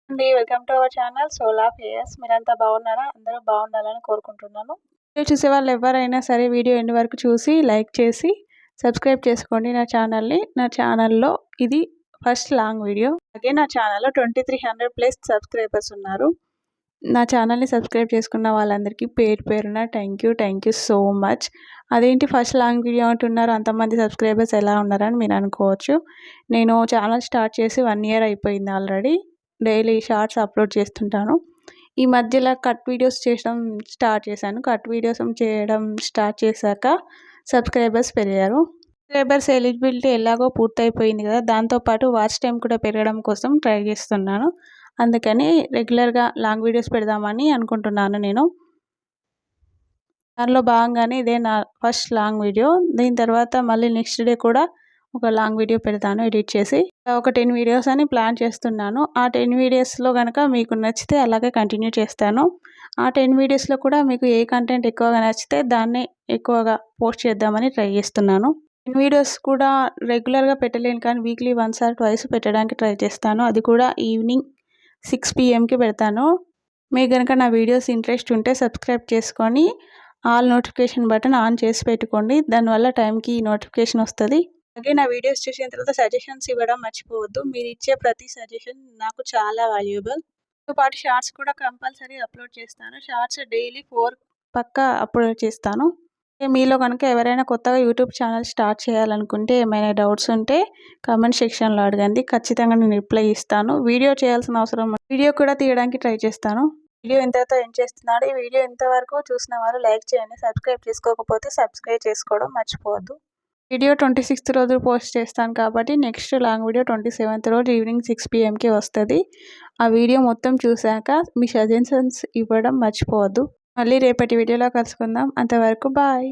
అండి. Welcome to our channel soul of AS. మీరంతా బాగున్నారా? అందరూ బాగుండాలని కోరుకుంటున్నాను. వీడియో చూసేవాళ్ళు ఎవరైనా సరే వీడియో ఎండ్ వరకు చూసి లైక్ చేసి సబ్స్క్రైబ్ చేసుకోండి నా ఛానల్ని. నా ఛానల్లో ఇది ఫస్ట్ లాంగ్ వీడియో. అలాగే నా ఛానల్లో 2300+ సబ్స్క్రైబర్స్ ఉన్నారు. నా ఛానల్ని సబ్స్క్రైబ్ చేసుకున్న వాళ్ళందరికీ పేరు పేరున థ్యాంక్ యూ సో మచ్. అదేంటి ఫస్ట్ లాంగ్ వీడియో అంటున్నారు, అంతమంది సబ్స్క్రైబర్స్ ఎలా ఉన్నారని మీరు అనుకోవచ్చు. నేను ఛానల్ స్టార్ట్ చేసి 1 year అయిపోయింది ఆల్రెడీ. డైలీ షార్ట్స్ అప్లోడ్ చేస్తుంటాను. ఈ మధ్యలో కట్ వీడియోస్ చేయడం స్టార్ట్ చేశాను. కట్ వీడియోస్ చేయడం స్టార్ట్ చేశాక సబ్స్క్రైబర్స్ పెరిగారు. సబ్స్క్రైబర్స్ ఎలిజిబిలిటీ ఎలాగో పూర్తయిపోయింది కదా, దాంతోపాటు వాచ్ టైం కూడా పెరగడం కోసం ట్రై చేస్తున్నాను. అందుకని రెగ్యులర్గా లాంగ్ వీడియోస్ పెడదామని అనుకుంటున్నాను నేను. దానిలో భాగంగానే ఇదే నా ఫస్ట్ లాంగ్ వీడియో. దీని తర్వాత మళ్ళీ నెక్స్ట్ డే కూడా ఒక లాంగ్ వీడియో పెడతాను ఎడిట్ చేసి. ఒక 10 వీడియోస్ అని ప్లాన్ చేస్తున్నాను. ఆ 10 వీడియోస్లో కనుక మీకు నచ్చితే అలాగే కంటిన్యూ చేస్తాను. ఆ 10 వీడియోస్లో కూడా మీకు ఏ కంటెంట్ ఎక్కువగా నచ్చితే దాన్నే ఎక్కువగా పోస్ట్ చేద్దామని ట్రై చేస్తున్నాను. 10 వీడియోస్ కూడా రెగ్యులర్గా పెట్టలేను, కానీ వీక్లీ 1 or 2 పెట్టడానికి ట్రై చేస్తాను. అది కూడా ఈవినింగ్ 6 PMకి పెడతాను. మీకు కనుక నా వీడియోస్ ఇంట్రెస్ట్ ఉంటే సబ్స్క్రైబ్ చేసుకొని ఆల్ నోటిఫికేషన్ బటన్ ఆన్ చేసి పెట్టుకోండి. దానివల్ల టైంకి నోటిఫికేషన్ వస్తుంది. అలాగే నా వీడియోస్ చూసిన తర్వాత సజెషన్స్ ఇవ్వడం మర్చిపోవద్దు. మీరు ఇచ్చే ప్రతి సజెషన్ నాకు చాలా వాల్యుబుల్. తో పాటు షార్ట్స్ కూడా కంపల్సరీ అప్లోడ్ చేస్తాను. షార్ట్స్ డైలీ 4 పక్కా అప్లోడ్ చేస్తాను. మీలో కనుక ఎవరైనా కొత్తగా యూట్యూబ్ ఛానల్ స్టార్ట్ చేయాలనుకుంటే ఏమైనా డౌట్స్ ఉంటే కామెంట్ సెక్షన్లో అడగండి. ఖచ్చితంగా నేను రిప్లై ఇస్తాను. వీడియో చేయాల్సిన అవసరం వీడియో కూడా తీయడానికి ట్రై చేస్తాను. వీడియో ఇంతతో ఎండ్ చేస్తున్నాడు. ఈ వీడియో ఇంతవరకు చూసిన వారు లైక్ చేయండి. సబ్స్క్రైబ్ చేసుకోకపోతే సబ్స్క్రైబ్ చేసుకోవడం మర్చిపోవద్దు. వీడియో 26th రోజు పోస్ట్ చేస్తాను కాబట్టి నెక్స్ట్ లాంగ్ వీడియో 27th రోజు ఈవినింగ్ 6 PMకి వస్తుంది. ఆ వీడియో మొత్తం చూశాక మీ సజెషన్స్ ఇవ్వడం మర్చిపోవద్దు. మళ్ళీ రేపటి వీడియోలో కలుసుకుందాం. అంతవరకు బాయ్.